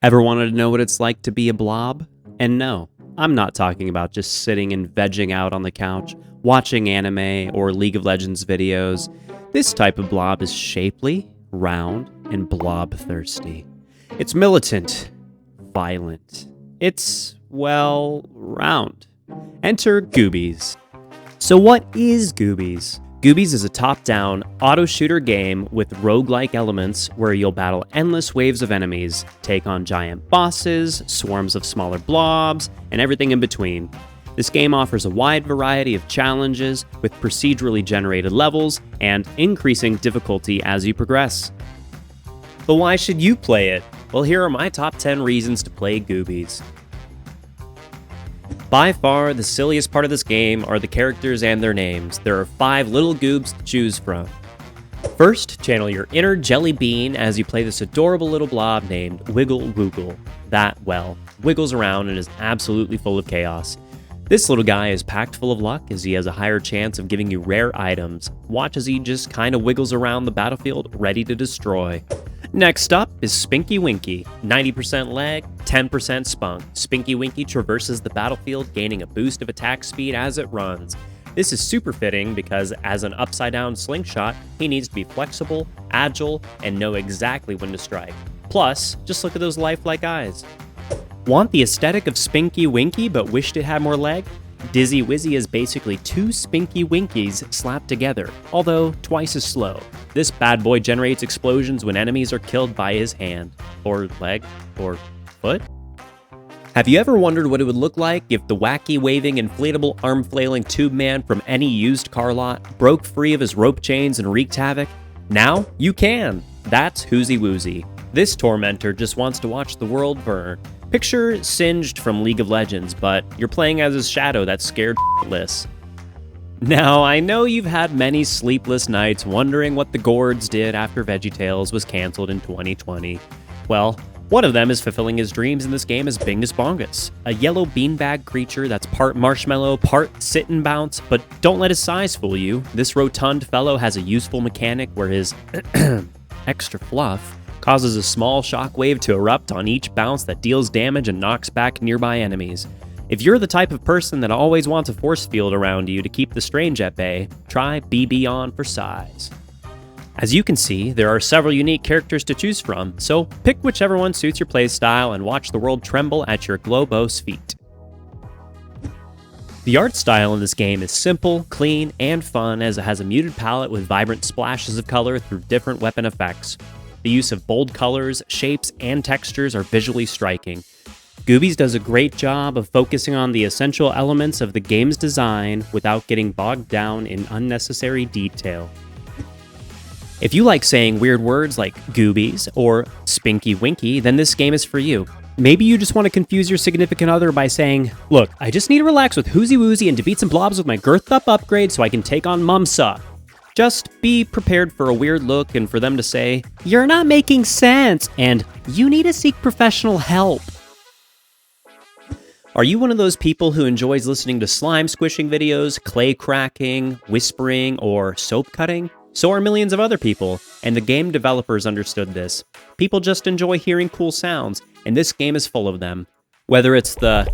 Ever wanted to know what it's like to be a blob? And no, I'm not talking about just sitting and vegging out on the couch, watching anime or League of Legends videos. This type of blob is shapely, round, and blob-thirsty. It's militant, violent. It's, well, round. Enter Goobies. So what is Goobies? Goobies is a top-down, auto-shooter game with roguelike elements where you'll battle endless waves of enemies, take on giant bosses, swarms of smaller blobs, and everything in between. This game offers a wide variety of challenges with procedurally generated levels and increasing difficulty as you progress. But why should you play it? Well, here are my top 10 reasons to play Goobies. By far, the silliest part of this game are the characters and their names. There are 5 little goobs to choose from. First, channel your inner jelly bean as you play this adorable little blob named Wiggle Woogle. That, well, wiggles around and is absolutely full of chaos. This little guy is packed full of luck as he has a higher chance of giving you rare items. Watch as he just kinda wiggles around the battlefield, ready to destroy. Next up is Spinky Winky. 90% leg, 10% spunk. Spinky Winky traverses the battlefield, gaining a boost of attack speed as it runs. This is super fitting because as an upside-down slingshot, he needs to be flexible, agile, and know exactly when to strike. Plus, just look at those lifelike eyes. Want the aesthetic of Spinky Winky but wished it had more leg? Dizzy Wizzy is basically 2 Spinky Winkies slapped together, although twice as slow. This bad boy generates explosions when enemies are killed by his hand, or leg, or foot? Have you ever wondered what it would look like if the wacky waving inflatable arm flailing tube man from any used car lot broke free of his rope chains and wreaked havoc? Now you can! That's Woozy Woozy. This tormentor just wants to watch the world burn. Picture Singed from League of Legends, but you're playing as his shadow that's scared shitless. Now, I know you've had many sleepless nights wondering what the Gourds did after VeggieTales was canceled in 2020. Well, one of them is fulfilling his dreams in this game as Bingus Bongus, a yellow beanbag creature that's part marshmallow, part sit and bounce, but don't let his size fool you. This rotund fellow has a useful mechanic where his extra fluff causes a small shockwave to erupt on each bounce that deals damage and knocks back nearby enemies. If you're the type of person that always wants a force field around you to keep the strange at bay, try BB on for size. As you can see, there are several unique characters to choose from, so pick whichever one suits your playstyle and watch the world tremble at your Globos feet. The art style in this game is simple, clean, and fun as it has a muted palette with vibrant splashes of color through different weapon effects. The use of bold colors, shapes, and textures are visually striking. Goobies does a great job of focusing on the essential elements of the game's design without getting bogged down in unnecessary detail. If you like saying weird words like Goobies or Spinky Winky, then this game is for you. Maybe you just want to confuse your significant other by saying, "Look, I just need to relax with Woozy Woozy and defeat some blobs with my girthed up upgrade so I can take on Mumsa." Just be prepared for a weird look and for them to say, "You're not making sense," and "You need to seek professional help." Are you one of those people who enjoys listening to slime squishing videos, clay cracking, whispering, or soap cutting? So are millions of other people, and the game developers understood this. People just enjoy hearing cool sounds, and this game is full of them. Whether it's the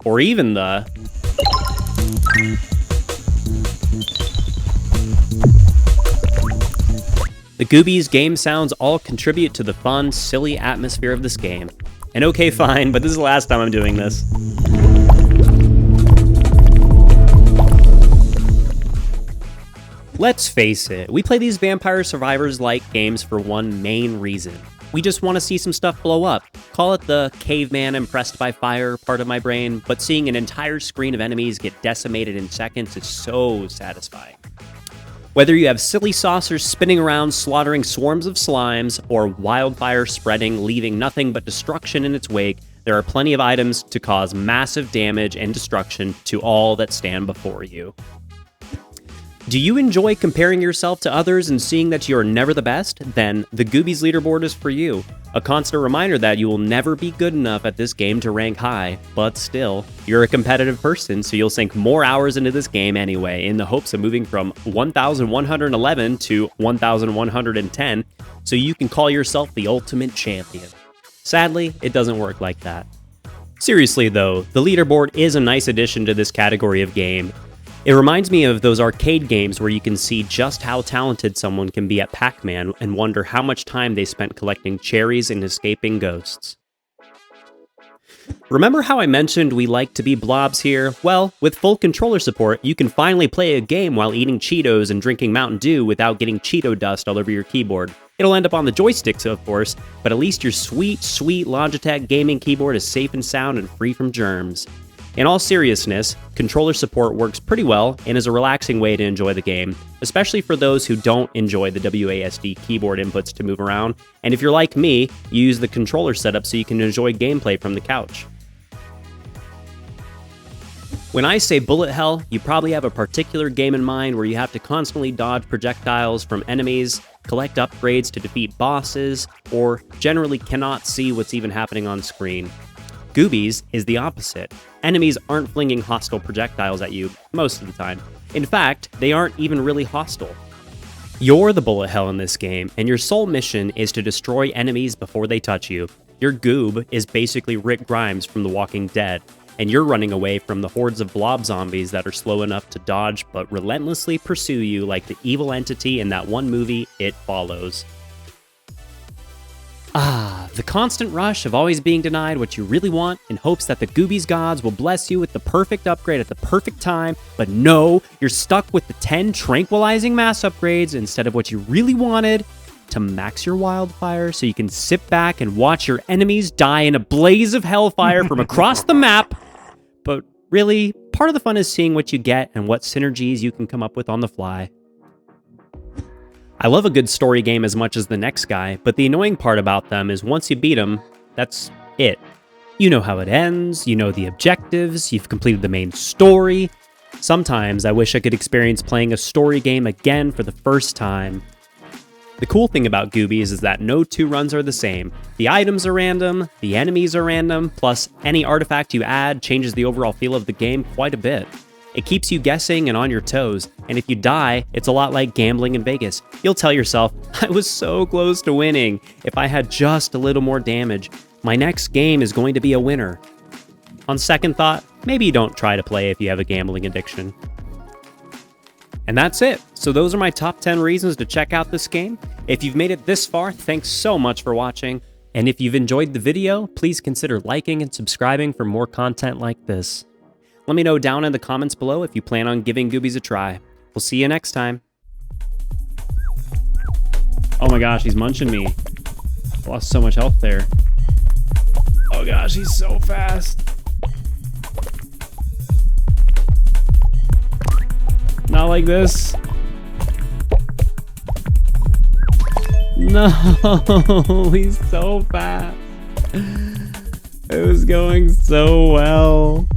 or even the Goobies game sounds all contribute to the fun, silly atmosphere of this game. And okay, fine, but this is the last time I'm doing this. Let's face it, we play these Vampire Survivors-like games for one main reason. We just want to see some stuff blow up. Call it the caveman impressed by fire part of my brain, but seeing an entire screen of enemies get decimated in seconds is so satisfying. Whether you have silly saucers spinning around slaughtering swarms of slimes, or wildfire spreading, leaving nothing but destruction in its wake, there are plenty of items to cause massive damage and destruction to all that stand before you. Do you enjoy comparing yourself to others and seeing that you're never the best? Then the Goobies leaderboard is for you. A constant reminder that you will never be good enough at this game to rank high, but still, you're a competitive person, so you'll sink more hours into this game anyway, in the hopes of moving from 1,111 to 1,110, so you can call yourself the ultimate champion. Sadly, it doesn't work like that. Seriously though, the leaderboard is a nice addition to this category of game. It reminds me of those arcade games where you can see just how talented someone can be at Pac-Man and wonder how much time they spent collecting cherries and escaping ghosts. Remember how I mentioned we like to be blobs here? Well, with full controller support, you can finally play a game while eating Cheetos and drinking Mountain Dew without getting Cheeto dust all over your keyboard. It'll end up on the joysticks, of course, but at least your sweet, sweet Logitech gaming keyboard is safe and sound and free from germs. In all seriousness, controller support works pretty well and is a relaxing way to enjoy the game, especially for those who don't enjoy the WASD keyboard inputs to move around, and if you're like me, you use the controller setup so you can enjoy gameplay from the couch. When I say bullet hell, you probably have a particular game in mind where you have to constantly dodge projectiles from enemies, collect upgrades to defeat bosses, or generally cannot see what's even happening on screen. Goobies is the opposite. Enemies aren't flinging hostile projectiles at you most of the time. In fact, they aren't even really hostile. You're the bullet hell in this game, and your sole mission is to destroy enemies before they touch you. Your goob is basically Rick Grimes from The Walking Dead, and you're running away from the hordes of blob zombies that are slow enough to dodge but relentlessly pursue you like the evil entity in that one movie, It Follows. The constant rush of always being denied what you really want in hopes that the Goobies gods will bless you with the perfect upgrade at the perfect time, but no, you're stuck with the 10 tranquilizing mass upgrades instead of what you really wanted to max your wildfire so you can sit back and watch your enemies die in a blaze of hellfire from across the map. But really, part of the fun is seeing what you get and what synergies you can come up with on the fly. I love a good story game as much as the next guy, but the annoying part about them is once you beat them, that's it. You know how it ends, you know the objectives, you've completed the main story. Sometimes I wish I could experience playing a story game again for the first time. The cool thing about Goobies is that no two runs are the same. The items are random, the enemies are random, plus any artifact you add changes the overall feel of the game quite a bit. It keeps you guessing and on your toes, and if you die, it's a lot like gambling in Vegas. You'll tell yourself, I was so close to winning. If I had just a little more damage, my next game is going to be a winner. On second thought, maybe you don't try to play if you have a gambling addiction. And that's it. So those are my top 10 reasons to check out this game. If you've made it this far, thanks so much for watching. And if you've enjoyed the video, please consider liking and subscribing for more content like this. Let me know down in the comments below if you plan on giving Goobies a try. We'll see you next time. Oh my gosh, he's munching me. Lost so much health there. Oh gosh, he's so fast. Not like this. No, he's so fast. It was going so well.